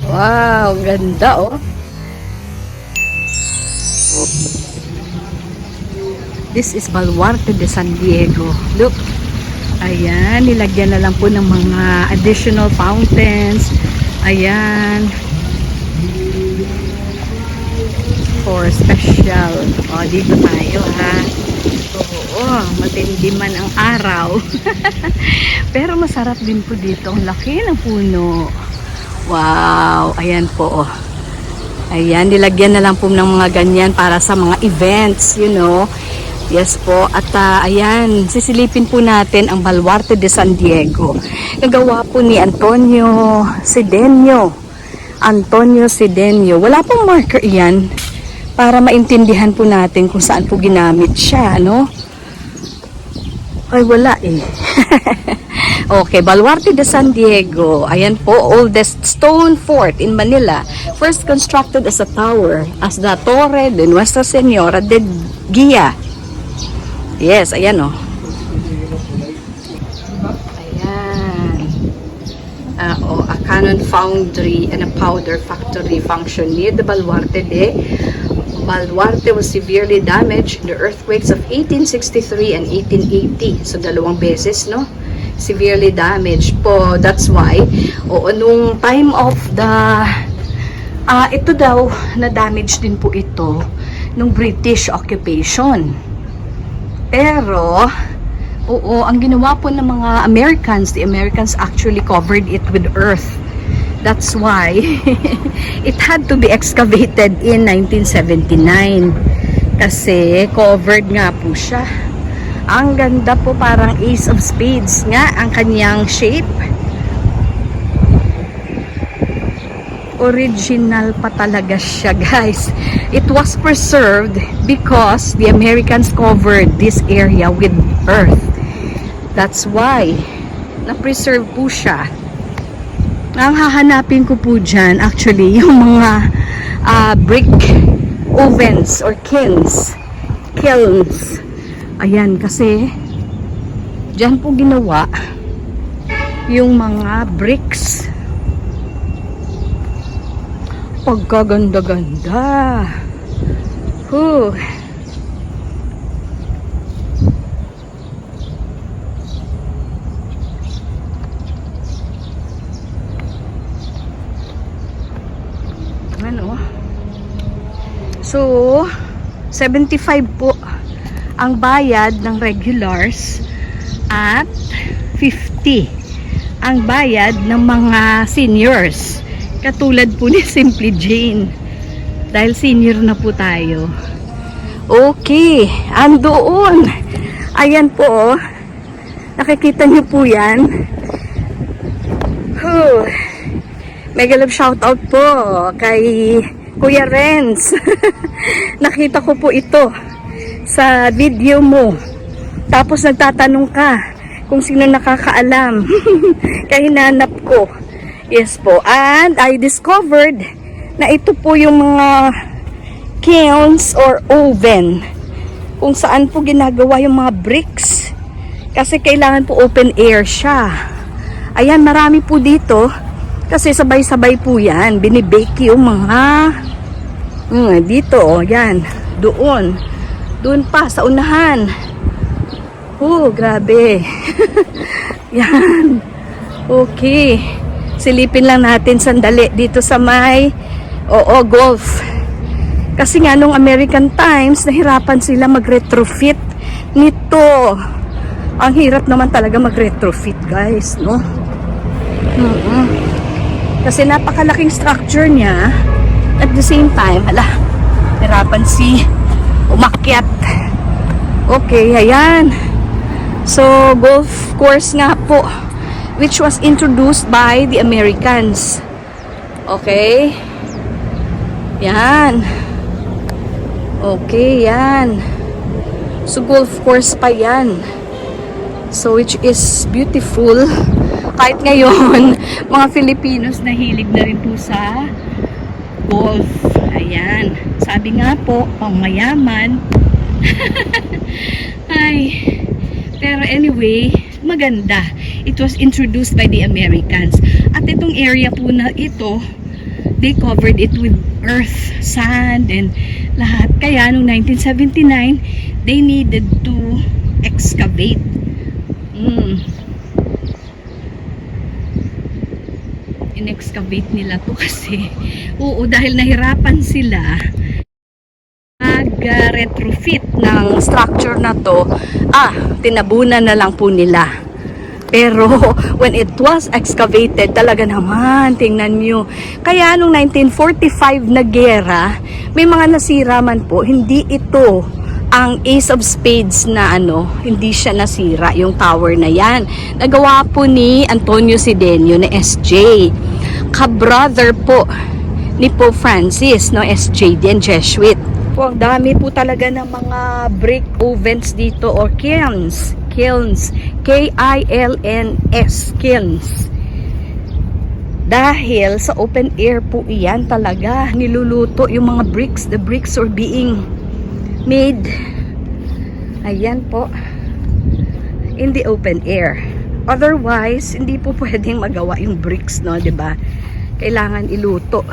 Wow, ganda oh. This is Baluarte de San Diego. Look. Ayan, nilagyan na lang po ng mga additional fountains. Ayan. For special. O, dito tayo ha. Oo, matindi man ang araw. Pero masarap din po dito. Ang laki ng puno. Wow, ayan po oh. Ayan, nilagyan na lang po ng mga ganyan para sa mga events, you know. Yes po, at ayan, sisilipin po natin ang Baluarte de San Diego. Nagawa po ni Antonio Cedeño. Antonio Cedeño. Wala pong marker yan para maintindihan po natin kung saan po ginamit siya, no? Ay, wala eh. Okay, Baluarte de San Diego. Ayan po, oldest stone fort in Manila. First constructed as a tower, as the Torre de Nuestra Señora de Guia. Yes, ayan oh. Ayan. A cannon foundry and a powder factory function near the Baluarte de. Baluarte was severely damaged in the earthquakes of 1863 and 1880. So, dalawang beses, no? Severely damaged po. That's why, nung time of the, ito daw, na-damage din po ito nung British occupation. Pero, ang ginawa po ng mga Americans, the Americans actually covered it with earth. That's why it had to be excavated in 1979. Kasi covered nga po siya. Ang ganda po, parang Ace of Spades nga ang kanyang shape. Original pa talaga siya, guys. It was preserved because the Americans covered this area with earth. That's why na-preserve po siya. Ang hahanapin ko po dyan, actually, yung mga brick ovens or kilns. Ayan, kasi dyan po ginawa yung mga bricks. Pagkaganda-ganda. Huh. Ano? So, 75 po ang bayad ng regulars at 50 ang bayad ng mga seniors. Katulad po ni Simply Jane. Dahil senior na po tayo. Okay. Andoon. Ayan po. Nakikita niyo po yan. Mega love shoutout po kay Kuya Renz. Nakita ko po ito sa video mo. Tapos nagtatanong ka kung sino nakakaalam. Kaya hinanap ko. Yes po. And I discovered na ito po yung mga kilns or oven kung saan po ginagawa yung mga bricks. Kasi kailangan po open air siya. Ayan, marami po dito. Kasi sabay-sabay po yan. Binibake yung mga dito, yan. Doon. Doon pa, sa unahan. Grabe. Yan. Okay. Silipin lang natin sandali dito sa may golf. Kasi nga nung American times, nahirapan sila mag-retrofit nito. Ang hirap naman talaga mag-retrofit, guys, no? Kasi napakalaking structure niya. At the same time, hirapan si umakyat. Okay, ayan. So, golf course nga po, which was introduced by the Americans. Okay? Yan. Okay, yan. So, golf course pa yan. So, which is beautiful. Kahit ngayon, mga Filipinos nahilig na rin po sa golf. Ayan. Sabi nga po, pang mayaman. Ay. Pero anyway, maganda. It was introduced by the Americans. At itong area po na ito, they covered it with earth, sand, and lahat. Kaya noong 1979, they needed to excavate. In-excavate nila to kasi dahil nahirapan sila mag-retrofit ng structure na to, tinabunan na lang po nila. Pero when it was excavated, talaga naman, tingnan nyo. Kaya nung 1945 na gera, may mga nasira man po. Hindi ito ang Ace of Spades na hindi siya nasira, yung tower na yan. Nagawa po ni Antonio Sidenio na SJ. Ka-brother po ni Pope Francis, no, SJ din, Jesuit. Po, ang dami po talaga ng mga brick ovens dito or kilns. Kilns. K-I-L-N-S. Kilns. Dahil sa open air po iyan talaga niluluto yung mga bricks. The bricks are being made. Ayan po. In the open air. Otherwise, hindi po pwedeng magawa yung bricks, no, 'di ba? Kailangan iluto.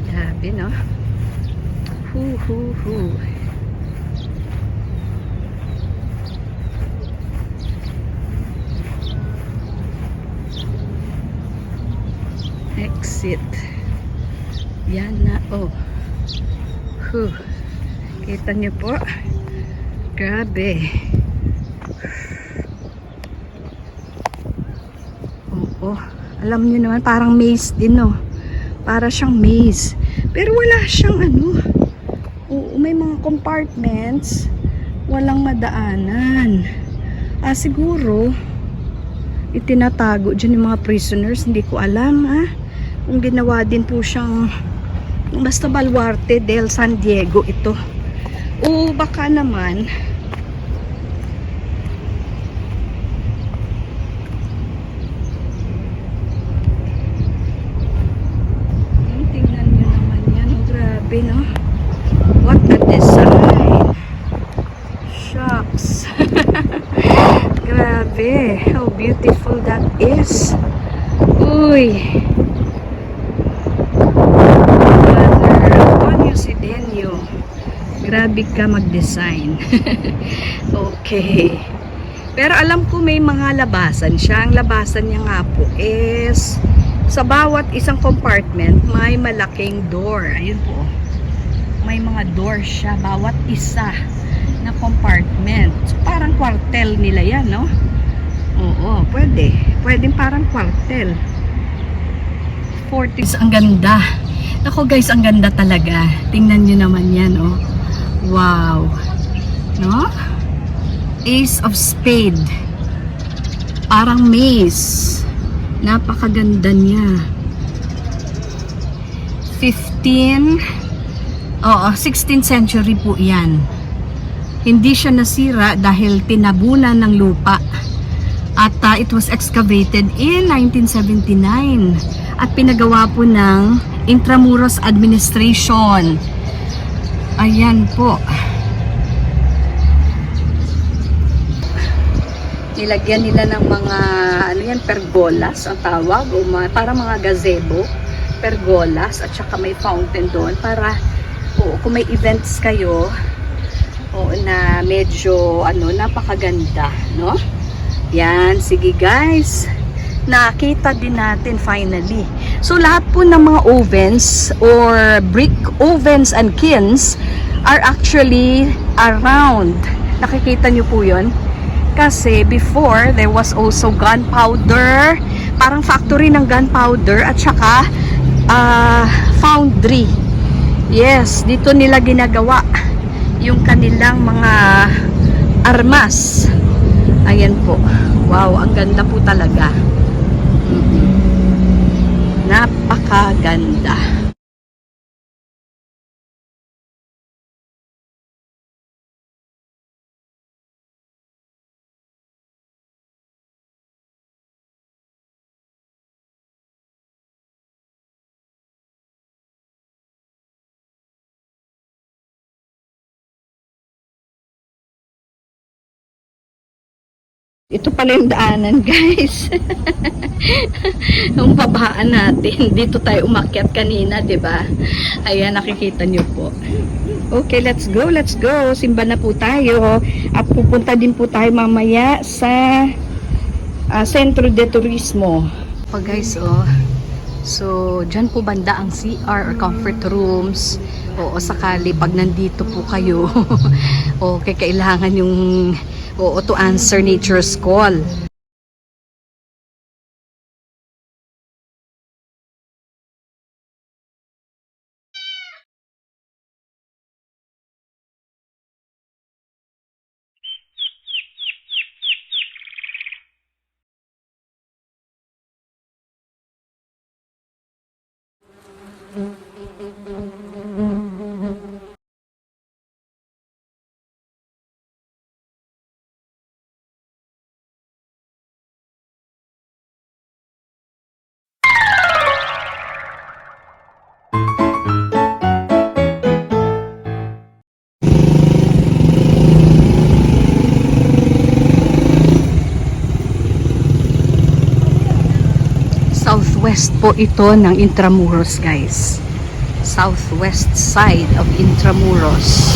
Grabe, no? Hu. Exit. Yan na, Kita niyo po. Grabe. Alam niyo naman, parang maze din, no? Para siyang maze. Pero wala siyang may mga compartments. Walang madaanan. Siguro, itinatago dyan yung mga prisoners. Hindi ko alam, kung ginawa din po siyang basta Baluarte del San Diego ito. Baka naman tingnan nyo naman yan. Grabe, no? What a design. Shucks. Grabe. How beautiful that is. Uy. Brother Antonio Sidenio. Grabe ka mag-design. Okay. Pero alam ko may mga labasan siya. Ang labasan niya nga po is sa bawat isang compartment may malaking door. Ayun po. May mga door siya bawat isa na compartment. So, parang kwartel nila yan, no? Oo, pwede. Pwedeng parang kwartel. 40s. Ang ganda. Ako guys, ang ganda talaga. Tingnan nyo naman yan, oh. Wow. No? Ace of Spade. Parang maze. Napakaganda niya. 16th century po yan. Hindi siya nasira dahil tinabunan ng lupa. At it was excavated in 1979. At pinagawa po ng Intramuros Administration. Ayan po. Nilagyan nila ng mga pergolas ang tawag, o para mga gazebo, pergolas, at saka may fountain doon para kung may events kayo na medyo napakaganda, no? Yan, sige guys. Nakita din natin finally. So lahat po ng mga ovens or brick ovens and kilns are actually around. Nakikita nyo po yun? Kasi before, there was also gunpowder, parang factory ng gunpowder at saka foundry. Yes, dito nila ginagawa yung kanilang mga armas. Ayan po. Wow, ang ganda po talaga. Napakaganda. Ito pala yung daanan, guys. Yung babaan natin. Dito tayo umakyat kanina, 'di ba? Ayan, nakikita niyo po. Okay, let's go, let's go. Simba na po tayo. At pupunta din po tayo mamaya sa Centro de Turismo. Oh, guys, oh. So, dyan po banda ang CR or comfort rooms. Oo, sakali pag nandito po kayo. Okay, kailangan yung to answer nature's call. Southwest po ito ng Intramuros, guys. Southwest side of Intramuros.